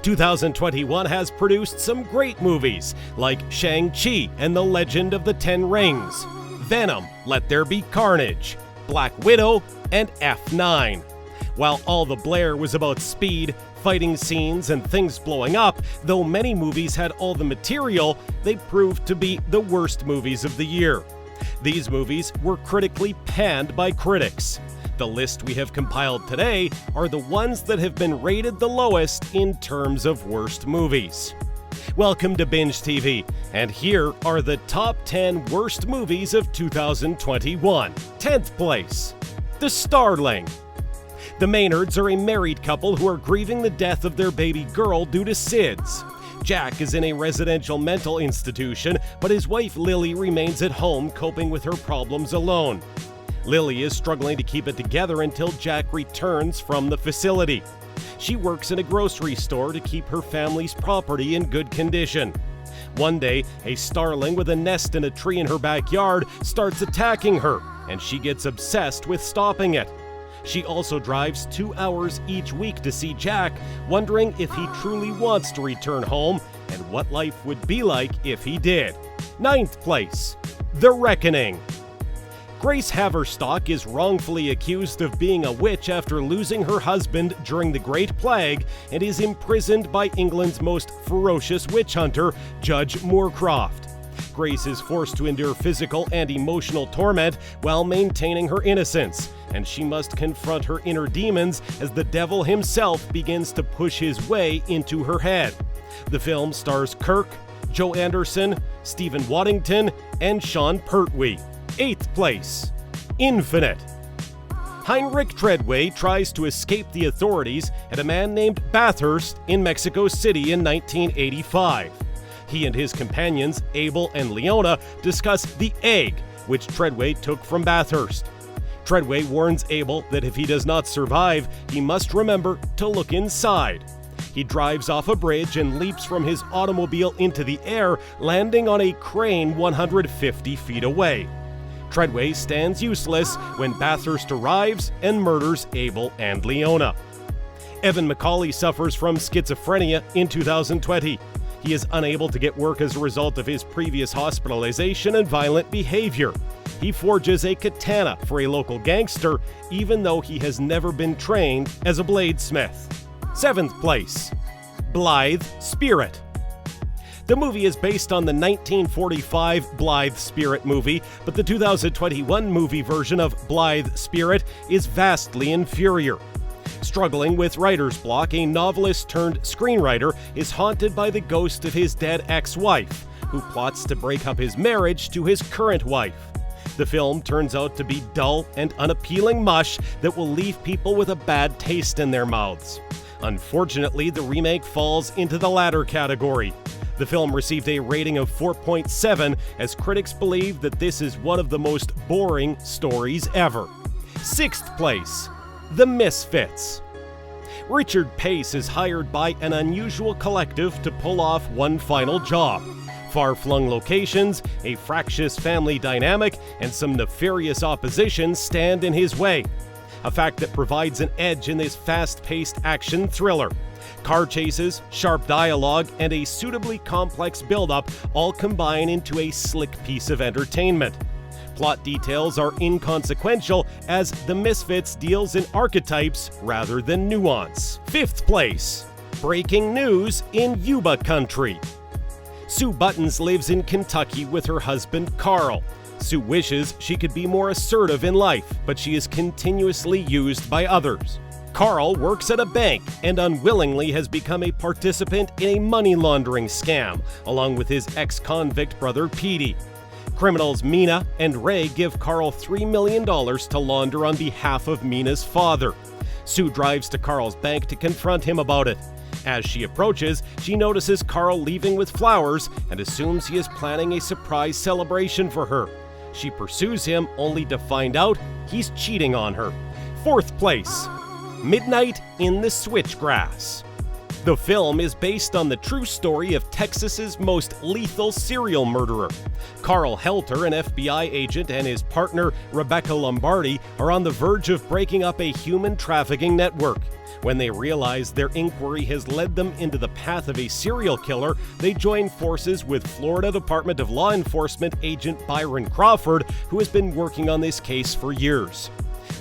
2021 has produced some great movies like Shang-Chi and the Legend of the Ten Rings, Venom, Let There Be Carnage, Black Widow, and F9. While all the Blair was about speed, fighting scenes, and things blowing up, though many movies had all the material, they proved to be the worst movies of the year. These movies were critically panned by critics. The list we have compiled today are the ones that have been rated the lowest in terms of worst movies. Welcome to BingeTv, and here are the top 10 worst movies of 2021. 10th place, The Starling. The Maynards are a married couple who are grieving the death of their baby girl due to SIDS. Jack is in a residential mental institution, but his wife Lily remains at home coping with her problems alone. Lily is struggling to keep it together until Jack returns from the facility. She works in a grocery store to keep her family's property in good condition. One day, a starling with a nest in a tree in her backyard starts attacking her, and she gets obsessed with stopping it. She also drives 2 hours each week to see Jack, wondering if he truly wants to return home and what life would be like if he did. 9th place, The Reckoning. Grace Haverstock is wrongfully accused of being a witch after losing her husband during the Great Plague and is imprisoned by England's most ferocious witch hunter, Judge Moorcroft. Grace is forced to endure physical and emotional torment while maintaining her innocence, and she must confront her inner demons as the devil himself begins to push his way into her head. The film stars Kirk, Joe Anderson, Stephen Waddington, and Sean Pertwee. 8th place, Infinite. Heinrich Treadway tries to escape the authorities at a man named Bathurst in Mexico City in 1985. He and his companions, Abel and Leona, discuss the egg, which Treadway took from Bathurst. Treadway warns Abel that if he does not survive, he must remember to look inside. He drives off a bridge and leaps from his automobile into the air, landing on a crane 150 feet away. Treadway stands useless when Bathurst arrives and murders Abel and Leona. Evan McCauley suffers from schizophrenia in 2020. He is unable to get work as a result of his previous hospitalization and violent behavior. He forges a katana for a local gangster, even though he has never been trained as a bladesmith. 7th place, Blythe Spirit. The movie is based on the 1945 Blythe Spirit movie, but the 2021 movie version of Blythe Spirit is vastly inferior. Struggling with writer's block, a novelist turned screenwriter is haunted by the ghost of his dead ex-wife, who plots to break up his marriage to his current wife. The film turns out to be dull and unappealing mush that will leave people with a bad taste in their mouths. Unfortunately, the remake falls into the latter category. The film received a rating of 4.7 as critics believe that this is one of the most boring stories ever. 6th place, The Misfits. Richard Pace is hired by an unusual collective to pull off one final job. Far-flung locations, a fractious family dynamic, and some nefarious opposition stand in his way. A fact that provides an edge in this fast-paced action thriller. Car chases, sharp dialogue, and a suitably complex build-up all combine into a slick piece of entertainment. Plot details are inconsequential as The Misfits deals in archetypes rather than nuance. 5th place, Breaking News in Yuba Country. Sue Buttons lives in Kentucky with her husband Carl. Sue wishes she could be more assertive in life, but she is continuously used by others. Carl works at a bank and unwillingly has become a participant in a money laundering scam, along with his ex-convict brother Petey. Criminals Mina and Ray give Carl $3 million to launder on behalf of Mina's father. Sue drives to Carl's bank to confront him about it. As she approaches, she notices Carl leaving with flowers and assumes he is planning a surprise celebration for her. She pursues him only to find out he's cheating on her. 4th place, Midnight in the Switchgrass. The film is based on the true story of Texas's most lethal serial murderer. Carl Helter, an FBI agent, and his partner Rebecca Lombardi are on the verge of breaking up a human trafficking network. When they realize their inquiry has led them into the path of a serial killer, they join forces with Florida Department of Law Enforcement agent Byron Crawford, who has been working on this case for years.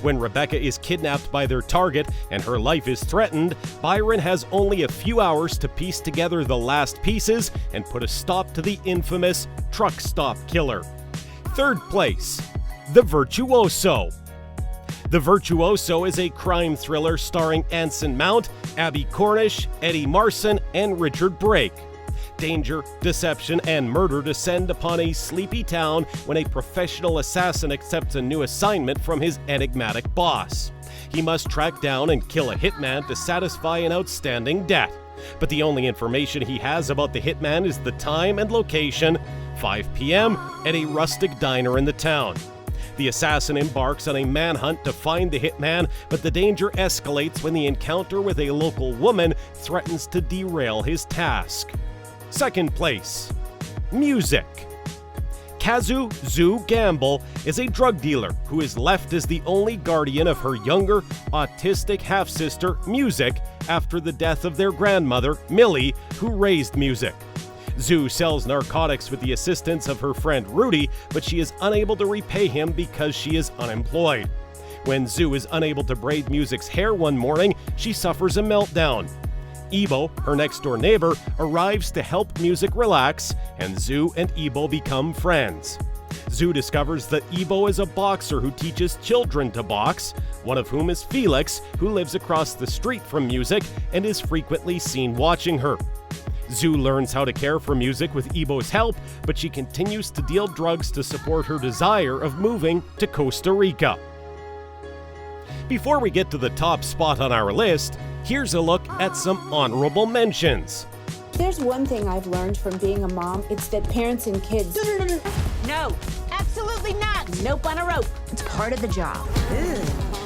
When Rebecca is kidnapped by their target and her life is threatened, Byron has only a few hours to piece together the last pieces and put a stop to the infamous truck stop killer. Third place, The Virtuoso. The Virtuoso is a crime thriller starring Anson Mount, Abby Cornish, Eddie Marsan, and Richard Brake. Danger, deception, and murder descend upon a sleepy town when a professional assassin accepts a new assignment from his enigmatic boss. He must track down and kill a hitman to satisfy an outstanding debt. But the only information he has about the hitman is the time and location, 5 p.m., at a rustic diner in the town. The assassin embarks on a manhunt to find the hitman, but the danger escalates when the encounter with a local woman threatens to derail his task. Second place, music. Kazu Zoo Gamble is a drug dealer who is left as the only guardian of her younger, autistic half-sister, Music, after the death of their grandmother, Millie, who raised Music. Zoo sells narcotics with the assistance of her friend Rudy, but she is unable to repay him because she is unemployed. When Zoo is unable to braid Music's hair one morning, she suffers a meltdown. Ebo, her next-door neighbor, arrives to help Music relax, and Zoo and Ebo become friends. Zoo discovers that Ebo is a boxer who teaches children to box, one of whom is Felix, who lives across the street from Music and is frequently seen watching her. Zoo learns how to care for Music with Ebo's help, but she continues to deal drugs to support her desire of moving to Costa Rica. Before we get to the top spot on our list, here's a look at some honorable mentions. There's one thing I've learned from being a mom, it's that parents and kids... No, absolutely not. Nope on a rope. It's part of the job.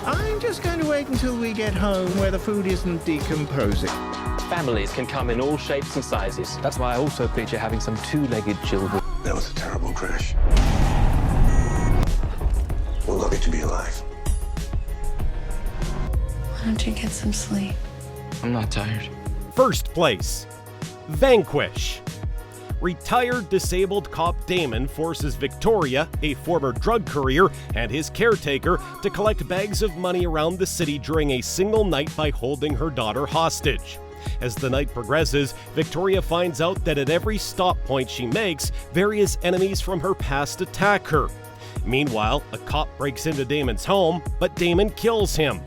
I'm just going to wait until we get home where the food isn't decomposing. Families can come in all shapes and sizes. That's why I also picture having some two-legged children. That was a terrible crash. We're lucky to be alive. Why don't you get some sleep? I'm not tired. First place, Vanquish. Retired disabled cop Damon forces Victoria, a former drug courier, and his caretaker to collect bags of money around the city during a single night by holding her daughter hostage. As the night progresses, Victoria finds out that at every stop point she makes, various enemies from her past attack her. Meanwhile, a cop breaks into Damon's home, but Damon kills him.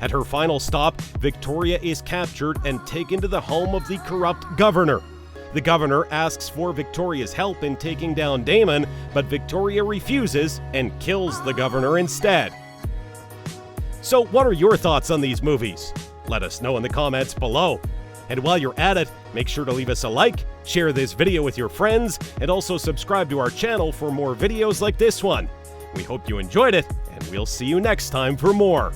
At her final stop, Victoria is captured and taken to the home of the corrupt governor. The governor asks for Victoria's help in taking down Damon, but Victoria refuses and kills the governor instead. So what are your thoughts on these movies? Let us know in the comments below. And while you're at it, make sure to leave us a like, share this video with your friends, and also subscribe to our channel for more videos like this one. We hope you enjoyed it, and we'll see you next time for more.